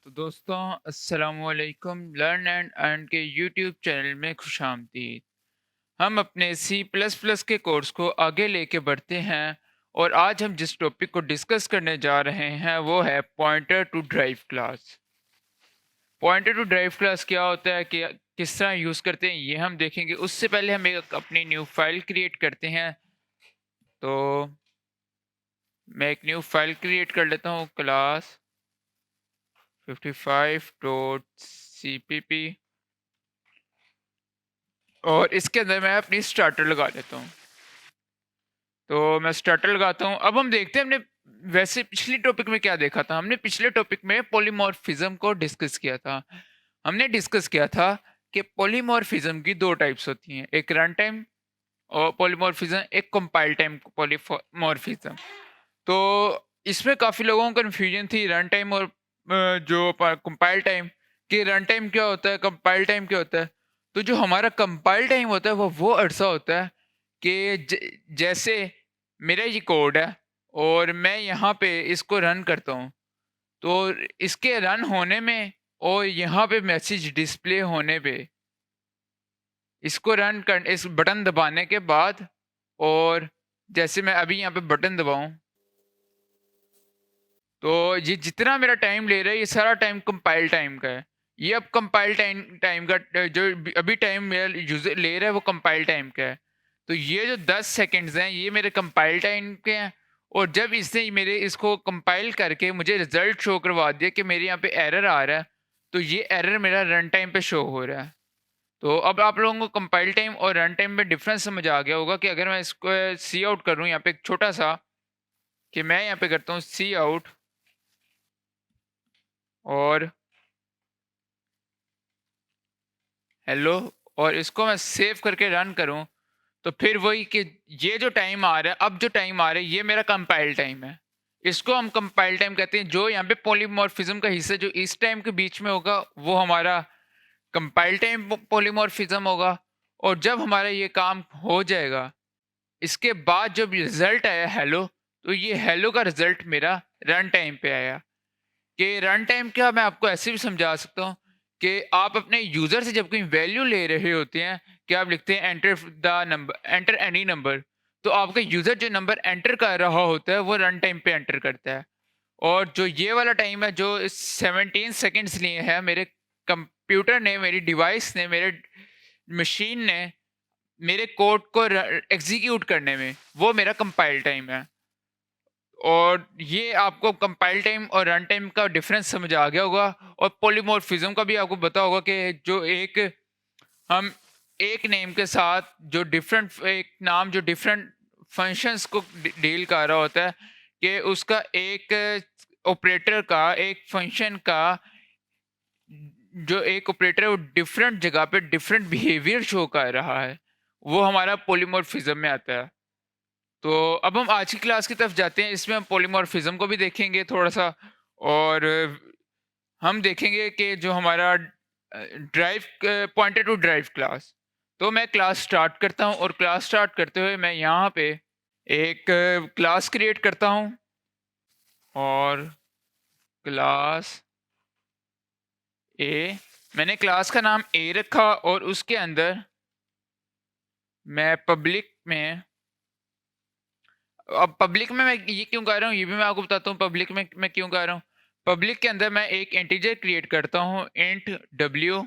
तो दोस्तों अस्सलामुअलैकुम लर्न एंड अर्न के यूट्यूब चैनल में खुशामदीद। हम अपने सी प्लस प्लस के कोर्स को आगे लेके बढ़ते हैं और आज हम जिस टॉपिक को डिस्कस करने जा रहे हैं वो है pointer to derived class. Pointer to derived class क्या होता है, कि किस तरह यूज़ करते हैं, ये हम देखेंगे। उससे पहले हम एक अपनी न्यू फाइल क्रिएट करते हैं। तो मैं एक न्यू फाइल क्रिएट कर लेता हूँ, क्लास 55.cpp, और इसके अंदर मैं अपनी स्टार्टर लगा देता हूँ। तो मैं स्टार्टर लगाता हूँ। अब हम देखते हैं हमने वैसे पिछली टॉपिक में क्या देखा था। हमने पिछले टॉपिक में पॉलीमॉर्फिज्म को डिस्कस किया था। हमने डिस्कस किया था कि पॉलीमॉर्फिज्म की दो टाइप्स होती हैं, एक रन टाइम और पॉलीमॉर्फिज्म, एक कंपाइल टाइम पॉलीमॉर्फिज्म। तो इसमें काफ़ी लोगों को कन्फ्यूजन थी, रन टाइम और जो कंपाइल टाइम, कि रन टाइम क्या होता है, कंपाइल टाइम क्या होता है। तो जो हमारा कंपाइल टाइम होता है वो अरसा होता है कि जैसे मेरा ये कोड है और मैं यहाँ पे इसको रन करता हूँ, तो इसके रन होने में और यहाँ पे मैसेज डिस्प्ले होने पे, इसको रन कर इस बटन दबाने के बाद, और जैसे मैं अभी यहाँ पे बटन दबाऊँ, तो ये जितना मेरा टाइम ले रहा है ये सारा टाइम कंपाइल टाइम का है। ये अब कंपाइल टाइम टाइम का जो अभी टाइम मेरा यूजर ले रहा है वो कंपाइल टाइम का है। तो ये जो 10 सेकंड्स हैं ये मेरे कंपाइल टाइम के हैं। और जब इसने मेरे इसको कंपाइल करके मुझे रिजल्ट शो करवा दिया कि मेरे यहाँ पे एरर आ रहा है, तो ये एरर मेरा रन टाइम पे शो हो रहा है। तो अब आप लोगों को कंपाइल टाइम और रन टाइम में डिफरेंस समझ आ गया होगा कि अगर मैं इसको सी आउट करूँ यहाँ पे एक छोटा सा, कि मैं यहाँ पे करता हूँ सी आउट और हेलो, और इसको मैं सेव करके रन करूं, तो फिर वही कि ये जो टाइम आ रहा है, अब जो टाइम आ रहा है ये मेरा कंपाइल टाइम है। इसको हम कंपाइल टाइम कहते हैं। जो यहाँ पे पॉलीमॉर्फिज्म का हिस्सा जो इस टाइम के बीच में होगा वो हमारा कंपाइल टाइम पॉलीमॉर्फिज्म होगा। और जब हमारा ये काम हो जाएगा, इसके बाद जब रिजल्ट आया हेलो, तो ये हेलो का रिजल्ट मेरा रन टाइम पे आया। कि रन टाइम क्या, मैं आपको ऐसे भी समझा सकता हूँ कि आप अपने यूजर से जब कोई वैल्यू ले रहे होते हैं, कि आप लिखते हैं enter the number, enter any number, तो आपका यूजर जो नंबर एंटर कर रहा होता है वो रन टाइम पे एंटर करता है। और जो ये वाला टाइम है जो 17 सेकेंड्स लिए है मेरे कंप्यूटर ने, मेरी डिवाइस ने, मेरे मशीन ने मेरे कोड को एग्जीक्यूट करने में, वो मेरा कंपाइल टाइम है। और ये आपको कंपाइल टाइम और रन टाइम का डिफरेंस समझ आ गया होगा। और पॉलीमॉर्फिज्म का भी आपको पता होगा कि जो एक हम एक नेम के साथ जो डिफरेंट एक नाम जो डिफरेंट फंक्शंस को डील कर रहा होता है, कि उसका एक ऑपरेटर का, एक फंक्शन का जो एक ऑपरेटर है वो डिफरेंट जगह पे डिफरेंट बिहेवियर शो कर रहा है, वो हमारा पॉलीमॉर्फिज्म में आता है। तो अब हम आज की क्लास की तरफ जाते हैं। इसमें हम पॉलीमॉर्फिज्म को भी देखेंगे थोड़ा सा, और हम देखेंगे कि जो हमारा derived pointer to derived class. तो मैं क्लास स्टार्ट करता हूं, और क्लास स्टार्ट करते हुए मैं यहाँ पे एक क्लास क्रिएट करता हूं, और क्लास ए, मैंने क्लास का नाम ए रखा, और उसके अंदर मैं पब्लिक में, अब पब्लिक में मैं ये क्यों कर रहा हूँ ये भी मैं आपको बताता हूँ। पब्लिक में मैं क्यों कर रहा हूँ। पब्लिक के अंदर मैं एक इंटीजर क्रिएट करता हूँ इंट w,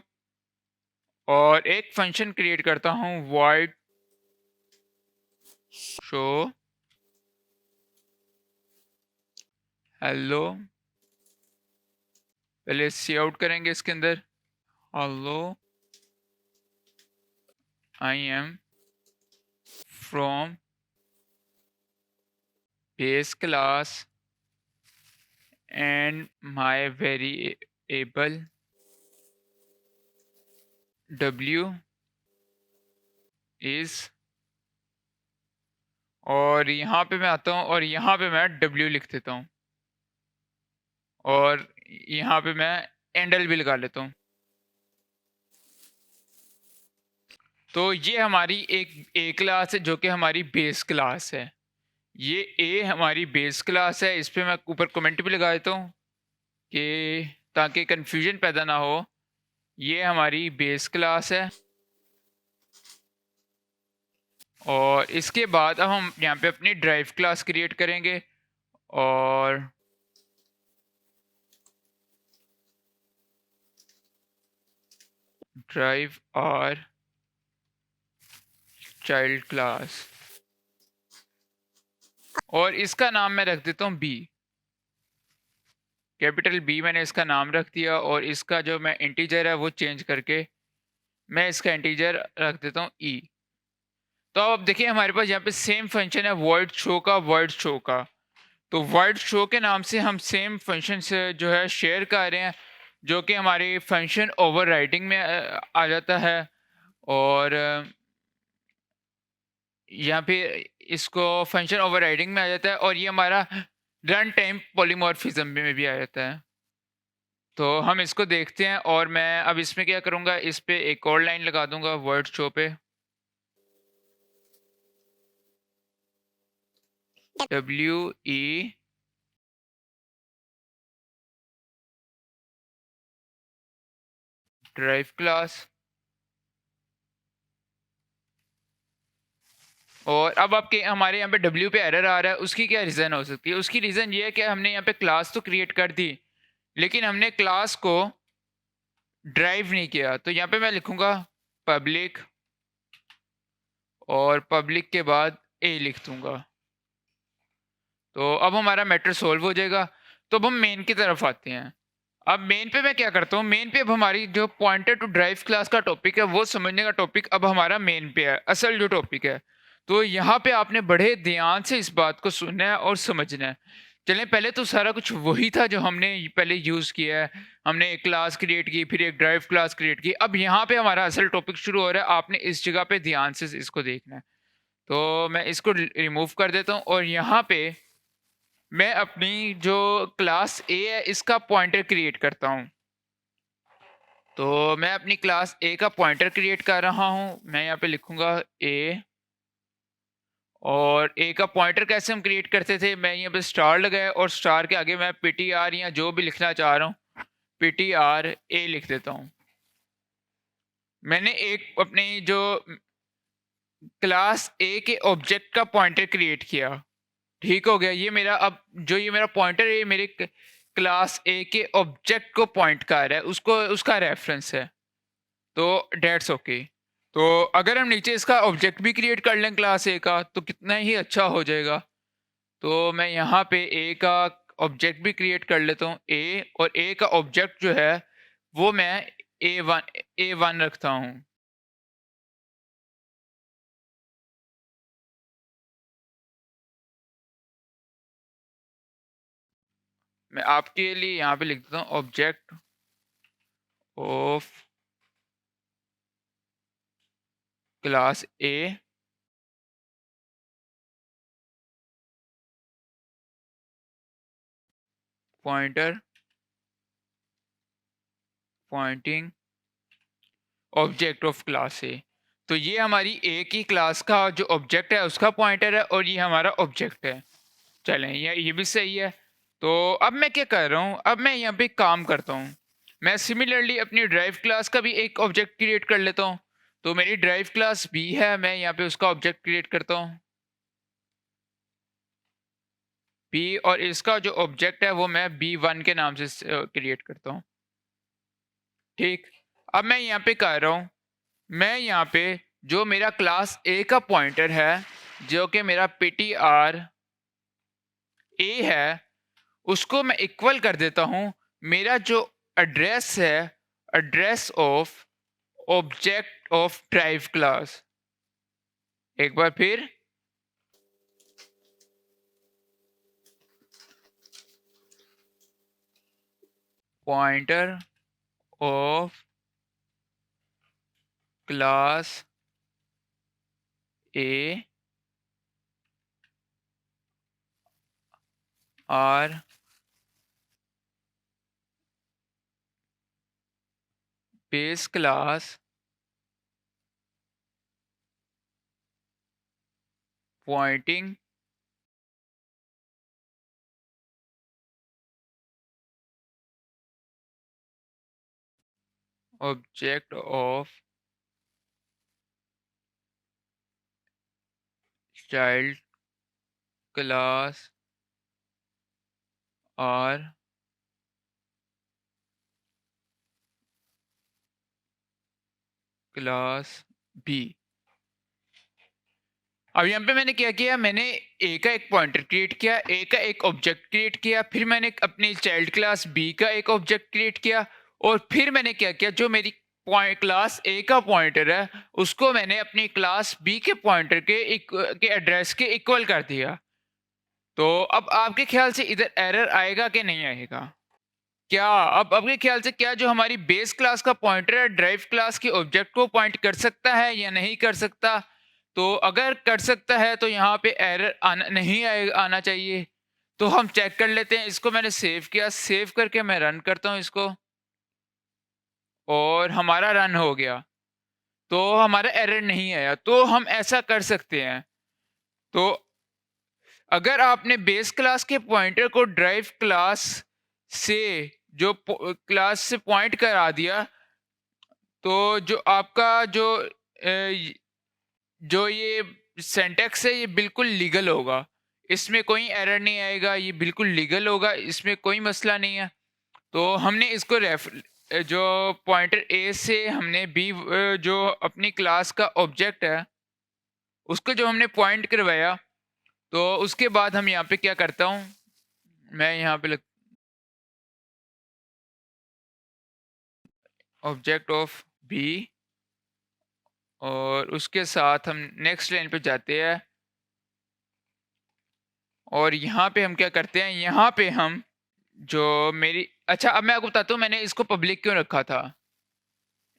और एक फंक्शन क्रिएट करता हूँ void show hello। पहले सी आउट करेंगे इसके अंदर, hello I am from base class and my variable w is, और यहाँ पे मैं आता हूँ और यहाँ पे मैं w लिख देता हूँ, और यहाँ पे मैं एंडल भी लगा लेता हूँ। तो ये हमारी एक ए क्लास है जो कि हमारी बेस क्लास है। ये ए हमारी बेस क्लास है। इस पे मैं ऊपर कमेंट भी लगा देता हूँ कि ताकि कन्फ्यूजन पैदा ना हो। ये हमारी बेस क्लास है और इसके बाद अब हम यहाँ पे अपनी ड्राइव क्लास क्रिएट करेंगे और ड्राइव आर चाइल्ड क्लास और इसका नाम मैं रख देता हूँ बी। कैपिटल बी मैंने इसका नाम रख दिया और इसका जो मैं इंटीजर है वो चेंज करके मैं इसका इंटीजर रख देता हूँ ई। तो अब देखिए हमारे पास यहाँ पे सेम फंक्शन है void show का। तो void show के नाम से हम सेम फंक्शन से जो है शेयर कर रहे हैं, जो कि हमारी फंक्शन ओवरराइडिंग में आ जाता है और यहाँ पे इसको फंक्शन ओवरराइडिंग में आ जाता है और ये हमारा रन टाइम पॉलीमॉर्फिज्म में भी आ जाता है। तो हम इसको देखते हैं और मैं अब इसमें क्या करूँगा, इस पे एक और लाइन लगा दूंगा वर्ड शो पे WE ड्राइव क्लास। और अब आपके हमारे यहाँ पे W पे एरर आ रहा है, उसकी क्या रीज़न हो सकती है? उसकी रीज़न ये है कि हमने यहाँ पे क्लास तो क्रिएट कर दी लेकिन हमने क्लास को ड्राइव नहीं किया। तो यहाँ पे मैं लिखूंगा पब्लिक और पब्लिक के बाद ए लिख दूंगा। तो अब हमारा मैटर सोल्व हो जाएगा। तो अब हम मेन की तरफ आते हैं। अब मेन पे मैं क्या करता हूँ, मेन पे अब हमारी जो पॉइंटर टू ड्राइव क्लास का टॉपिक है वो समझने का टॉपिक अब हमारा मेन पे है, असल जो टॉपिक है। तो यहाँ पे आपने बड़े ध्यान से इस बात को सुनना है और समझना है। चलें, पहले तो सारा कुछ वही था जो हमने पहले यूज़ किया है। हमने एक क्लास क्रिएट की, फिर एक ड्राइव क्लास क्रिएट की। अब यहाँ पे हमारा असल टॉपिक शुरू हो रहा है, आपने इस जगह पे ध्यान से इसको देखना है। तो मैं इसको रिमूव कर देता हूँ और यहाँ पे मैं अपनी जो क्लास ए है इसका पॉइंटर क्रिएट करता हूँ। तो मैं अपनी क्लास ए का पॉइंटर क्रिएट कर रहा हूँ। मैं यहाँ पे लिखूंगा ए और ए का पॉइंटर कैसे हम क्रिएट करते थे, मैं यहाँ पे स्टार लगाया और स्टार के आगे मैं PTR या जो भी लिखना चाह रहा हूँ PTR ए लिख देता हूँ। मैंने एक अपनी जो क्लास ए के ऑब्जेक्ट का पॉइंटर क्रिएट किया। ठीक हो गया, ये मेरा अब जो ये मेरा पॉइंटर है ये मेरे क्लास ए के ऑब्जेक्ट को पॉइंट कर रहा है, उसको उसका रेफरेंस है। तो डेट्स ओके। तो अगर हम नीचे इसका ऑब्जेक्ट भी क्रिएट कर लें क्लास ए का तो कितना ही अच्छा हो जाएगा। तो मैं यहाँ पे ए का ऑब्जेक्ट भी क्रिएट कर लेता हूँ ए, और ए का ऑब्जेक्ट जो है वो मैं A1 रखता हूँ। मैं आपके लिए यहाँ पे लिख देता हूँ object of class A pointer pointing object of class A. तो ये हमारी ए की क्लास का जो ऑब्जेक्ट है उसका पॉइंटर है और ये हमारा ऑब्जेक्ट है। चलें, ये भी सही है। तो अब मैं क्या कर रहा हूँ, अब मैं यहाँ पे काम करता हूँ। मैं सिमिलरली अपनी ड्राइव क्लास का भी एक ऑब्जेक्ट क्रिएट कर लेता हूँ। तो मेरी ड्राइव क्लास बी है, मैं यहाँ पे उसका ऑब्जेक्ट क्रिएट करता हूँ बी, और इसका जो ऑब्जेक्ट है वो मैं B1 के नाम से क्रिएट करता हूँ। ठीक, अब मैं यहाँ पे कर रहा हूँ, मैं यहाँ पे जो मेरा क्लास ए का पॉइंटर है जो कि मेरा PTR ए है उसको मैं इक्वल कर देता हूँ मेरा जो एड्रेस है, address of object of derived class. एक बार फिर, pointer of class A or base class pointing object of child class or class B. अब यहाँ पे मैंने क्या किया, मैंने ए का एक पॉइंटर क्रिएट किया, ए का एक ऑब्जेक्ट क्रिएट किया, फिर मैंने अपनी चाइल्ड क्लास बी का एक ऑब्जेक्ट क्रिएट किया, और फिर मैंने क्या किया, जो मेरी क्लास ए का पॉइंटर है उसको मैंने अपनी क्लास बी के पॉइंटर के एड्रेस के इक्वल कर दिया। तो अब आपके ख्याल से इधर एरर आएगा कि नहीं आएगा? क्या अब आपके ख्याल से क्या जो हमारी बेस क्लास का पॉइंटर है ड्राइव क्लास के ऑब्जेक्ट को पॉइंट कर सकता है या नहीं कर सकता? तो अगर कर सकता है तो यहाँ पे एरर नहीं आना चाहिए। तो हम चेक कर लेते हैं। इसको मैंने सेव किया, सेव करके मैं रन करता हूँ इसको, और हमारा रन हो गया, तो हमारा एरर नहीं आया। तो हम ऐसा कर सकते हैं। तो अगर आपने बेस क्लास के पॉइंटर को ड्राइव क्लास से जो क्लास से पॉइंट करा दिया, तो जो आपका जो ये सिंटैक्स है ये बिल्कुल लीगल होगा, इसमें कोई एरर नहीं आएगा, ये बिल्कुल लीगल होगा, इसमें कोई मसला नहीं है। तो हमने इसको जो पॉइंटर ए से हमने बी जो अपनी क्लास का ऑब्जेक्ट है उसको जो हमने पॉइंट करवाया, तो उसके बाद हम यहाँ पे क्या करता हूँ, मैं यहाँ पे ऑब्जेक्ट ऑफ बी, और उसके साथ हम नेक्स्ट लाइन पे जाते हैं, और यहाँ पे हम क्या करते हैं, यहाँ पे हम जो मेरी अच्छा अब मैं आपको बताता हूँ मैंने इसको पब्लिक क्यों रखा था।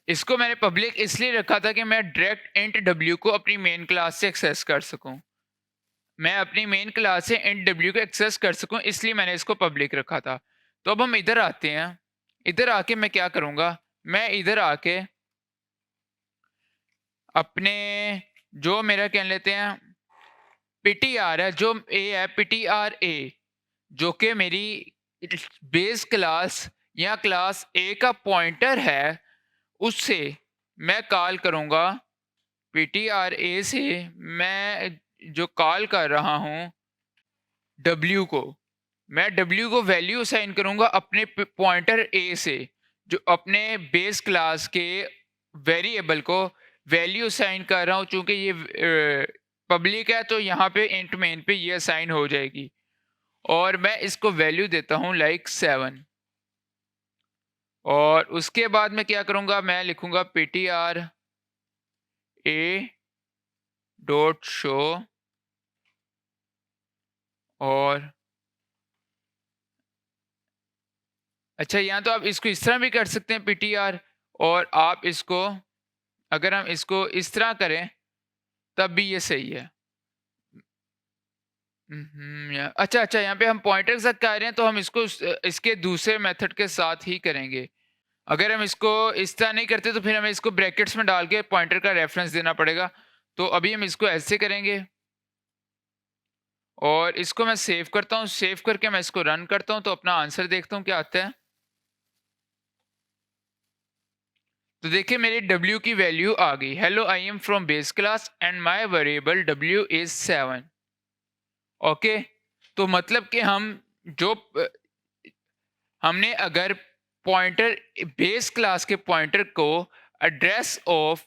इसको मैंने पब्लिक इसलिए रखा था कि मैं डायरेक्ट इंट डब्ल्यू को अपनी मेन क्लास से एक्सेस कर सकूं, मैं अपनी मेन क्लास से इंट डब्ल्यू को एक्सेस कर सकूं, इसलिए मैंने इसको पब्लिक रखा था। तो अब हम इधर आते हैं, इधर आके मैं क्या करूंगा, मैं इधर आके अपने जो मेरा कह लेते हैं पीटीआर है, जो ए है पीटीआर ए, जो कि मेरी बेस क्लास या क्लास ए का पॉइंटर है, उससे मैं कॉल करूंगा पीटीआर ए से। मैं जो कॉल कर रहा हूं डब्ल्यू को, मैं डब्ल्यू को वैल्यू असाइन करूंगा अपने पॉइंटर ए से, जो अपने बेस क्लास के वेरिएबल को वैल्यू असाइन कर रहा हूं। चूंकि ये पब्लिक है तो यहाँ पे इंट मेन पे ये असाइन हो जाएगी, और मैं इसको वैल्यू देता हूँ लाइक 7, और उसके बाद मैं क्या करूँगा, मैं लिखूँगा ptr a डॉट शो, और अच्छा यहाँ तो आप इसको इस तरह भी कर सकते हैं ptr, और आप इसको अगर हम इसको इस तरह करें तब भी ये सही है। अच्छा अच्छा, यहाँ पे हम पॉइंटर के साथ कर रहे हैं तो हम इसको इसके दूसरे मेथड के साथ ही करेंगे। अगर हम इसको इस तरह नहीं करते तो फिर हमें इसको ब्रैकेट्स में डाल के पॉइंटर का रेफरेंस देना पड़ेगा। तो अभी हम इसको ऐसे करेंगे, और इसको मैं सेव करता हूँ, सेव करके मैं इसको रन करता हूँ, तो अपना आंसर देखता हूँ क्या आता है। तो देखिए मेरी W की वैल्यू आ गई, hello I am from base class and my variable W is 7। Okay, तो मतलब कि हम जो हमने अगर पॉइंटर बेस क्लास के पॉइंटर को एड्रेस ऑफ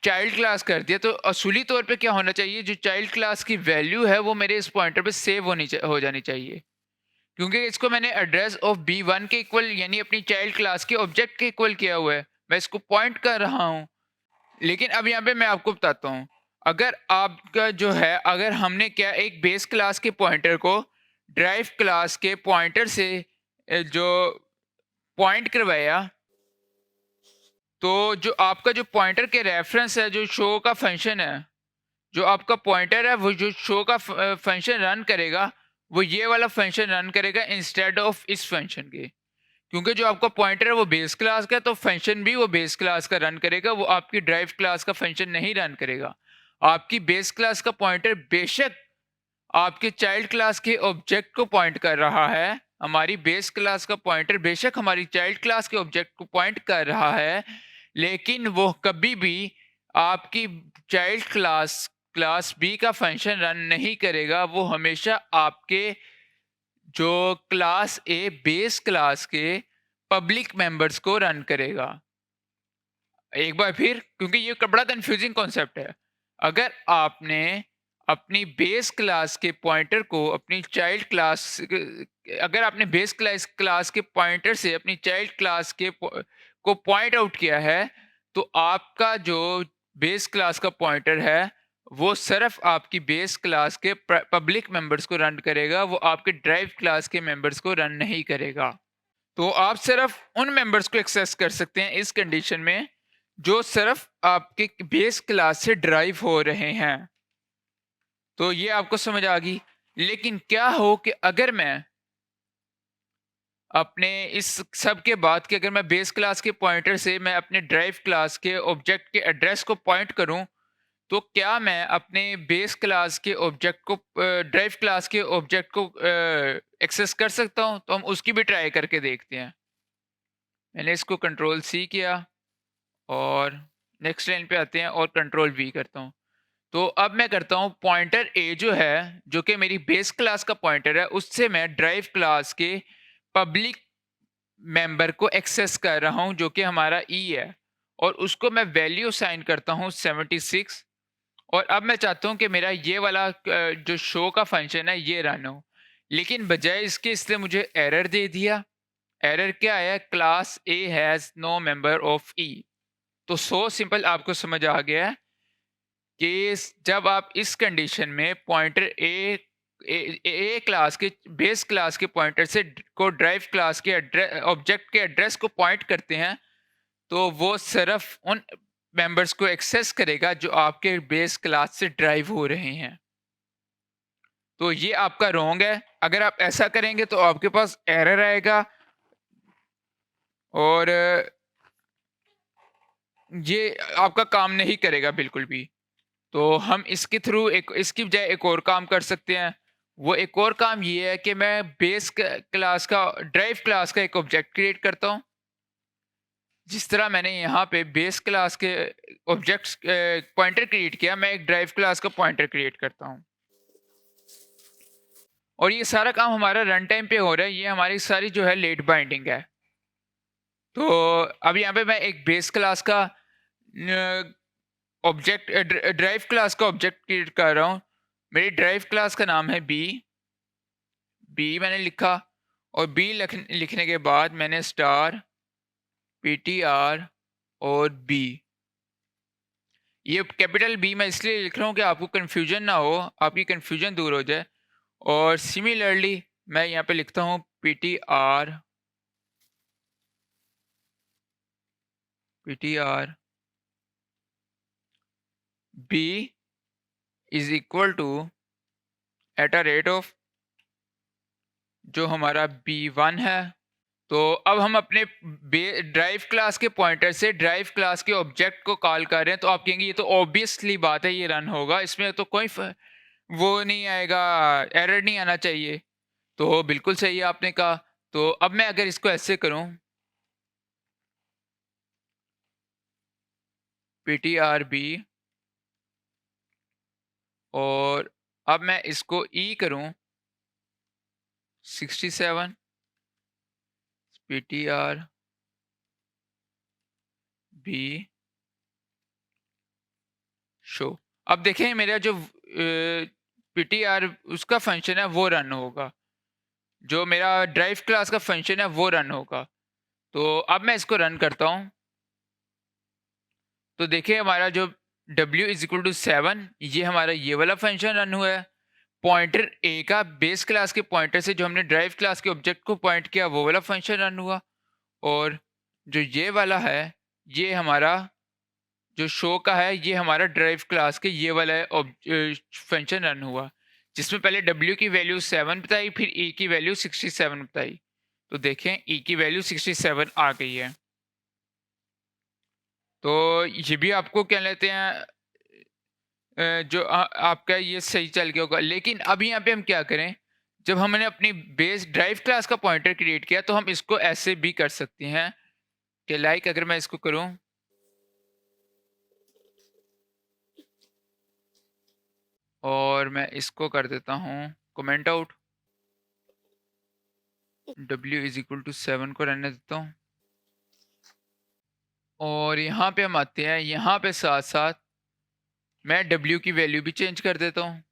चाइल्ड क्लास कर दिया, तो असूली तौर पे क्या होना चाहिए, जो चाइल्ड क्लास की वैल्यू है वो मेरे इस पॉइंटर पे सेव हो जानी चाहिए, क्योंकि इसको मैंने एड्रेस ऑफ B1 के इक्वल यानी अपनी चाइल्ड क्लास के ऑब्जेक्ट के इक्वल किया हुआ है, मैं इसको पॉइंट कर रहा हूँ। लेकिन अब यहाँ पे मैं आपको बताता हूँ, अगर आपका जो है अगर हमने क्या एक बेस क्लास के पॉइंटर को ड्राइव क्लास के पॉइंटर से जो पॉइंट करवाया, तो जो आपका जो पॉइंटर के रेफरेंस है, जो शो का फंक्शन है, जो आपका पॉइंटर है वो जो शो का फंक्शन रन करेगा वो ये वाला फंक्शन रन करेगा इंस्टेड ऑफ इस फंक्शन के, क्योंकि जो आपका पॉइंटर है वो बेस क्लास का है, तो फंक्शन भी वो बेस क्लास का रन करेगा, वो आपकी ड्राइव क्लास का फंक्शन नहीं रन करेगा। आपकी बेस क्लास का पॉइंटर बेशक आपके चाइल्ड क्लास के ऑब्जेक्ट को पॉइंट कर रहा है, हमारी बेस क्लास का पॉइंटर बेशक हमारी चाइल्ड क्लास के ऑब्जेक्ट को पॉइंट कर रहा है, लेकिन वो कभी भी आपकी चाइल्ड क्लास क्लास बी का फंक्शन रन नहीं करेगा। वो हमेशा आपके जो क्लास ए बेस क्लास के पब्लिक मेंबर्स को रन करेगा। एक बार फिर, क्योंकि ये बड़ा कंफ्यूजिंग कॉन्सेप्ट है। अगर आपने अपनी बेस क्लास के पॉइंटर को अपनी चाइल्ड क्लास अगर आपने बेस क्लास के पॉइंटर से अपनी चाइल्ड क्लास को पॉइंट आउट किया है, तो आपका जो बेस क्लास का पॉइंटर है वो सिर्फ आपकी बेस क्लास के पब्लिक मेंबर्स को रन करेगा, वो आपके ड्राइव क्लास के मेंबर्स को रन नहीं करेगा। तो आप सिर्फ उन मेंबर्स को एक्सेस कर सकते हैं इस कंडीशन में जो सिर्फ आपके बेस क्लास से ड्राइव हो रहे हैं। तो ये आपको समझ आ गई। लेकिन क्या हो कि अगर मैं अपने इस सब के बाद कि अगर मैं बेस क्लास के पॉइंटर से मैं अपने ड्राइव क्लास के ऑब्जेक्ट के एड्रेस को पॉइंट करूं, तो क्या मैं अपने बेस क्लास के ऑब्जेक्ट को ड्राइव क्लास के ऑब्जेक्ट को एक्सेस कर सकता हूं? तो हम उसकी भी ट्राई करके देखते हैं। मैंने इसको कंट्रोल सी किया और नेक्स्ट लाइन पे आते हैं और कंट्रोल वी करता हूँ। तो अब मैं करता हूँ पॉइंटर ए जो है, जो कि मेरी बेस क्लास का पॉइंटर है, उससे मैं ड्राइव क्लास के पब्लिक मेंबर को एक्सेस कर रहा हूँ जो कि हमारा ई है, और उसको मैं वैल्यू साइन करता हूँ 76। और अब मैं चाहता हूँ कि मेरा ये वाला जो शो का फंक्शन है ये रन हो, लेकिन बजाय इसके इसने मुझे एरर दे दिया। एरर क्या है? Class A has no member of E. तो सो सिंपल आपको समझ आ गया है कि जब आप इस कंडीशन में पॉइंटर ए क्लास के बेस क्लास के पॉइंटर से को ड्राइव क्लास के ऑब्जेक्ट के एड्रेस को पॉइंट करते हैं, तो वो सिर्फ उन मेंबर्स को एक्सेस करेगा जो आपके बेस क्लास से ड्राइव हो रहे हैं। तो ये आपका रॉन्ग है। अगर आप ऐसा करेंगे तो आपके पास एरर आएगा और ये आपका काम नहीं करेगा बिल्कुल भी। तो हम इसके थ्रू इसकी बजाय एक और काम कर सकते हैं। वो एक और काम ये है कि मैं बेस क्लास का ड्राइव क्लास का एक ऑब्जेक्ट क्रिएट करता हूँ। जिस तरह मैंने यहाँ पे बेस क्लास के ऑब्जेक्ट्स पॉइंटर क्रिएट किया, मैं एक ड्राइव क्लास का पॉइंटर क्रिएट करता हूँ। और ये सारा काम हमारा रन टाइम पे हो रहा है। ये हमारी सारी जो है लेट बाइंडिंग है। तो अब यहाँ पे मैं एक बेस क्लास का ऑब्जेक्ट ड्राइव क्लास का ऑब्जेक्ट क्रिएट कर रहा हूँ। मेरी ड्राइव क्लास का नाम है बी। बी मैंने लिखा और बी लिखने के बाद मैंने स्टार ptr और बी, ये कैपिटल बी मैं इसलिए लिख रहा हूँ कि आपको कन्फ्यूजन ना हो, आपकी कन्फ्यूजन दूर हो जाए। और सिमिलरली मैं यहाँ पे लिखता हूँ ptr b is equal to at a rate of जो हमारा b1 है। तो अब हम अपने ड्राइव क्लास के पॉइंटर से ड्राइव क्लास के ऑब्जेक्ट को कॉल कर रहे हैं, तो आप कहेंगे ये तो ऑब्वियसली बात है ये रन होगा, इसमें तो कोई वो नहीं आएगा, एरर नहीं आना चाहिए। तो बिल्कुल सही है आपने कहा। तो अब मैं अगर इसको ऐसे करूं ptrb और अब मैं इसको ई करूं 67 ptrb शो। अब देखें मेरा जो ptr उसका फंक्शन है वो रन होगा, जो मेरा ड्राइव क्लास का फंक्शन है वो रन होगा। तो अब मैं इसको रन करता हूं। तो देखिए हमारा जो w इज इक्वल टू 7, ये हमारा ये वाला फंक्शन रन हुआ है। पॉइंटर ए का बेस क्लास के पॉइंटर से जो हमने ड्राइव क्लास के ऑब्जेक्ट को पॉइंट किया वो वाला फंक्शन रन हुआ। और जो ये वाला है ये हमारा जो शो का है ये हमारा ड्राइव क्लास के ये वाला फंक्शन रन हुआ, जिसमें पहले w की वैल्यू 7 बताई, फिर e की वैल्यू 67 बताई। तो देखें e की वैल्यू 67 आ गई है। तो ये भी आपको क्या लेते हैं जो आपका ये सही चल गया होगा। लेकिन अब यहाँ पे हम क्या करें, जब हमने अपनी बेस ड्राइव क्लास का पॉइंटर क्रिएट किया तो हम इसको ऐसे भी कर सकते हैं कि लाइक अगर मैं इसको करूं और मैं इसको कर देता हूं comment out, w is equal to 7 को रहने देता हूं और यहाँ पे हम आते हैं, यहाँ पे साथ साथ मैं w की वैल्यू भी चेंज कर देता हूँ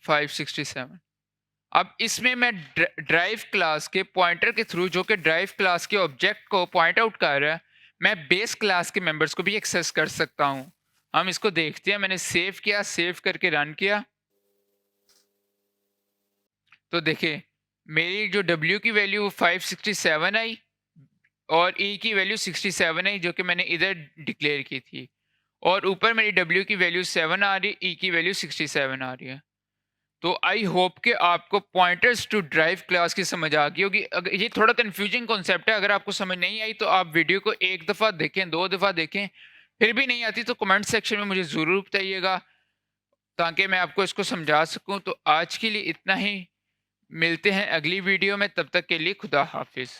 567। अब इसमें मैं ड्राइव क्लास के पॉइंटर के थ्रू, जो कि ड्राइव क्लास के ऑब्जेक्ट को पॉइंट आउट कर रहा है, मैं बेस क्लास के मेंबर्स को भी एक्सेस कर सकता हूं। हम इसको देखते हैं, मैंने सेव किया, सेव करके रन किया तो देखिए मेरी जो w की वैल्यू 567 आई और e की वैल्यू 67 आई, जो कि मैंने इधर डिक्लेयर की थी, और ऊपर मेरी w की वैल्यू 7 आ रही, e की वैल्यू 67 आ रही है। तो आई होप कि आपको पॉइंटर्स टू ड्राइव क्लास की समझ आ गई होगी। अगर ये थोड़ा कंफ्यूजिंग कॉन्सेप्ट है, अगर आपको समझ नहीं आई तो आप वीडियो को एक दफ़ा देखें, दो दफ़ा देखें, फिर भी नहीं आती तो कमेंट सेक्शन में मुझे ज़रूर बताइएगा ताकि मैं आपको इसको समझा सकूं। तो आज के लिए इतना ही, मिलते हैं अगली वीडियो में, तब तक के लिए खुदा हाफिज़।